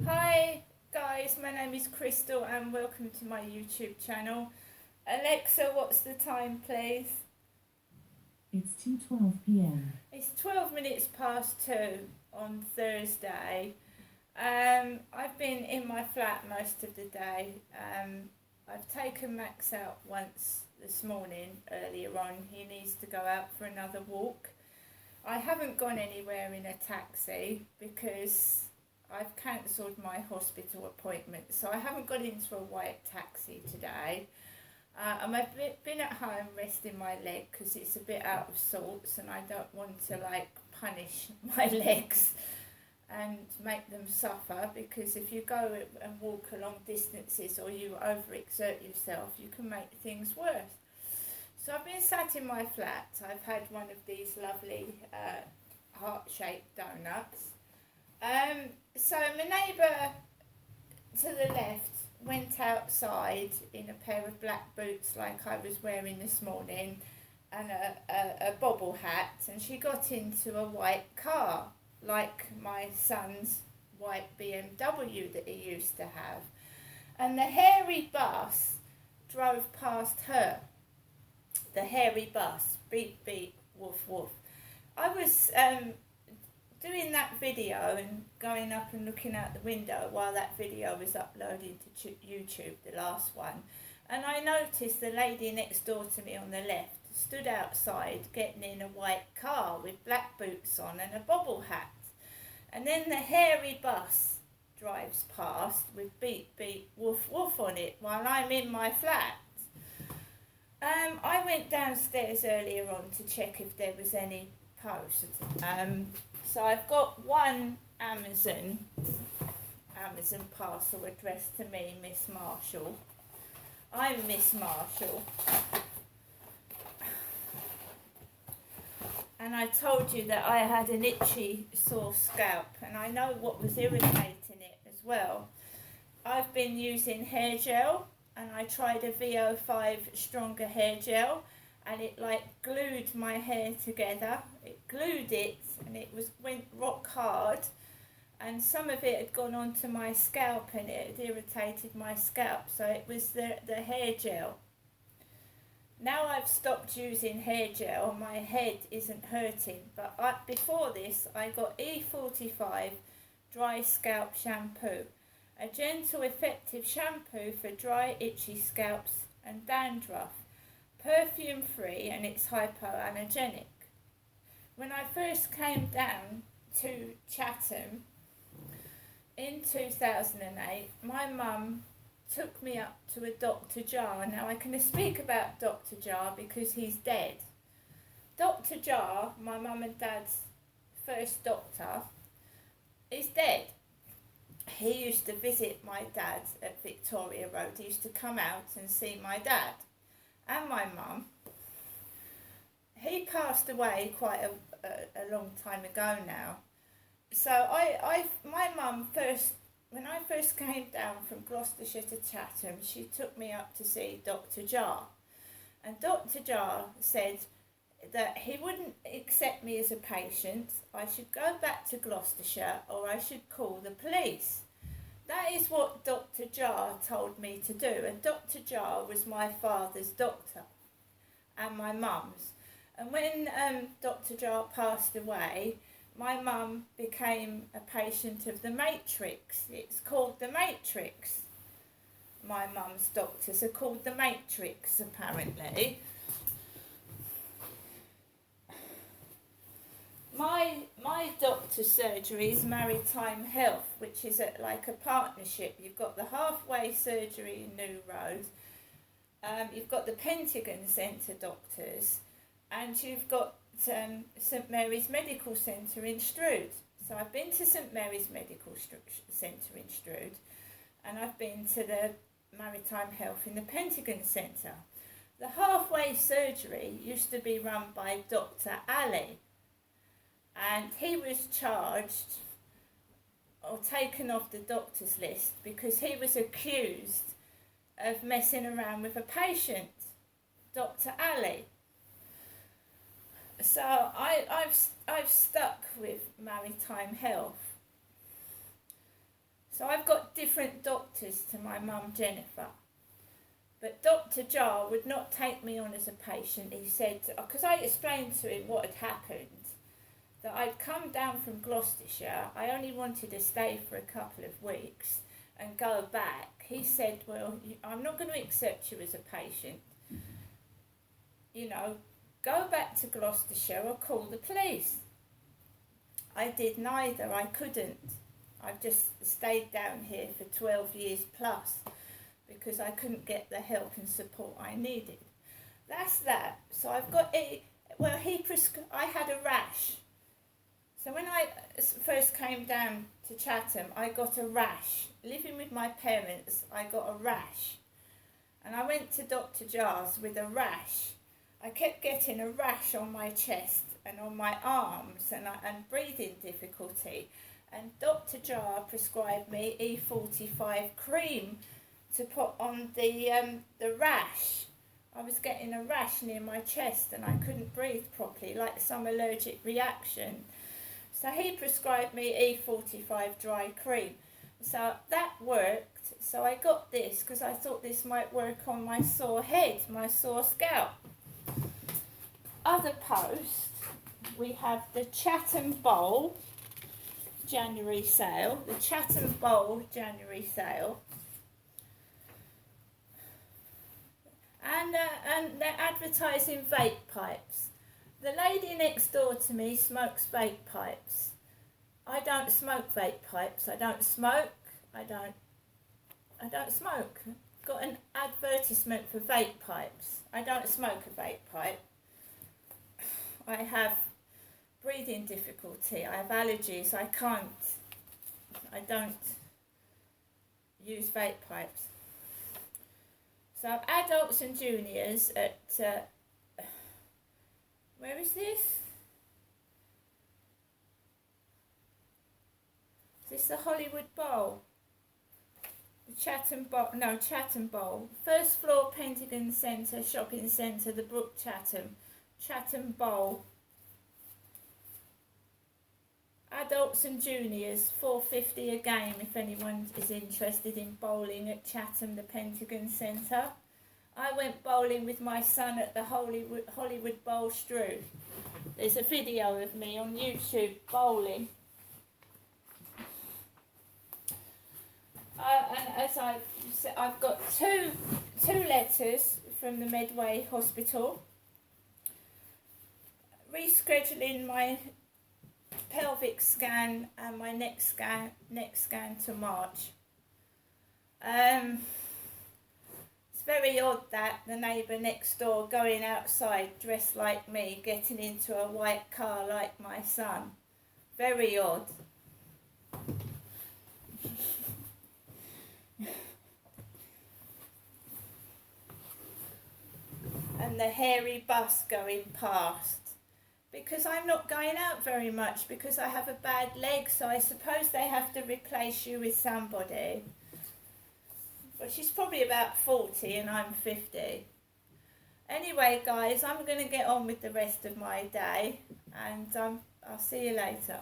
Hi guys, my name is Crystal and welcome to my YouTube channel. Alexa, what's the time please? It's 2:12 p.m. It's 12 minutes past 2 on Thursday. I've been in my flat most of the day. I've taken Max out once this morning earlier on. He needs to go out for another walk. I haven't gone anywhere in a taxi because I've cancelled my hospital appointment, so I haven't got into a white taxi today. And I've been at home resting my leg because it's a bit out of sorts and I don't want to punish my legs and make them suffer, because if you go and walk long distances or you overexert yourself, you can make things worse. So I've been sat in my flat. I've had one of these lovely heart-shaped donuts. So my neighbour to the left went outside in a pair of black boots like I was wearing this morning and a bobble hat, and she got into a white car like my son's white BMW that he used to have, and the hairy bus drove past her. The hairy bus, beep beep, woof woof. I was doing that video and going up and looking out the window while that video was uploading to YouTube, the last one, and I noticed the lady next door to me on the left stood outside getting in a white car with black boots on and a bobble hat, and then the hairy bus drives past with beep beep woof woof on it while I'm in my flat. I went downstairs earlier on to check if there was any post. So I've got one Amazon parcel addressed to me, Miss Marshall. I'm Miss Marshall. And I told you that I had an itchy, sore scalp, and I know what was irritating it as well. I've been using hair gel, and I tried a VO5 stronger hair gel, and it glued my hair together. It glued it, and went rock hard, and some of it had gone onto my scalp and it had irritated my scalp, so it was the hair gel. Now I've stopped using hair gel, my head isn't hurting, but before this I got E45 dry scalp shampoo, a gentle effective shampoo for dry itchy scalps and dandruff, perfume free, and it's hypoallergenic. When I first came down to Chatham in 2008, my mum took me up to a Dr. Jar. Now I can speak about Dr. Jar because he's dead. Dr. Jar, my mum and dad's first doctor, is dead. He used to visit my dad at Victoria Road. He used to come out and see my dad and my mum. He passed away quite a long time ago now. So my mum when I first came down from Gloucestershire to Chatham, she took me up to see Dr. Jar. And Dr. Jar said that he wouldn't accept me as a patient. I should go back to Gloucestershire or I should call the police. That is what Dr. Jar told me to do. And Dr. Jar was my father's doctor and my mum's. And when Dr. Jar passed away, my mum became a patient of the Matrix. It's called the Matrix. My mum's doctors are called the Matrix, apparently. My doctor's surgery is Maritime Health, which is a partnership. You've got the Halfway Surgery in New Road, you've got the Pentagon Centre doctors, and you've got St Mary's Medical Centre in Strood. So I've been to St Mary's Medical Centre in Strood, and I've been to the Maritime Health in the Pentagon Centre. The Halfway Surgery used to be run by Dr. Ali, and he was charged or taken off the doctor's list because he was accused of messing around with a patient, Dr. Ali. So I've stuck with Maritime Health. So different doctors to my mum Jennifer. But Dr. Jar would not take me on as a patient. He said, because I explained to him what had happened, that I'd come down from Gloucestershire. I only wanted to stay for a couple of weeks and go back. He said, well, I'm not going to accept you as a patient. You know, go back to Gloucestershire or call the police. I did neither. I couldn't. I've just stayed down here for 12 years plus because I couldn't get the help and support I needed. That's that. So I've got I had a rash. So when I first came down to Chatham, I got a rash. Living with my parents, I got a rash. And I went to Dr. Jar's with a rash. I kept getting a rash on my chest and on my arms and breathing difficulty. And Dr. Jar prescribed me E45 cream to put on the rash. I was getting a rash near my chest and I couldn't breathe properly, like some allergic reaction. So he prescribed me E45 dry cream. So that worked. So I got this because I thought this might work on my sore head, my sore scalp. Other post, we have the Chatham Bowl January sale. The Chatham Bowl January sale. And they're advertising vape pipes. The lady next door to me smokes vape pipes. I don't smoke vape pipes. I don't smoke. I don't smoke. Got an advertisement for vape pipes. I don't smoke a vape pipe. I have breathing difficulty. I have allergies. I don't use vape pipes. So adults and juniors at, where is this? Is this the Hollywood Bowl? The Chatham Bowl, no, Chatham Bowl. First floor, Pentagon Centre, Shopping Centre, the Brook Chatham. Chatham Bowl. Adults and juniors, $4.50 a game if anyone is interested in bowling at Chatham, the Pentagon Centre. I went bowling with my son at the Hollywood Bowl Strew. There's a video of me on YouTube bowling. And as I've got two letters from the Medway Hospital rescheduling my pelvic scan and my neck scan to March. It's very odd that the neighbour next door going outside dressed like me, getting into a white car like my son. Very odd. And the hairy bus going past. Because I'm not going out very much because I have a bad leg, so I suppose they have to replace you with somebody. But she's probably about 40 and I'm 50. Anyway, guys, I'm going to get on with the rest of my day and I'll see you later.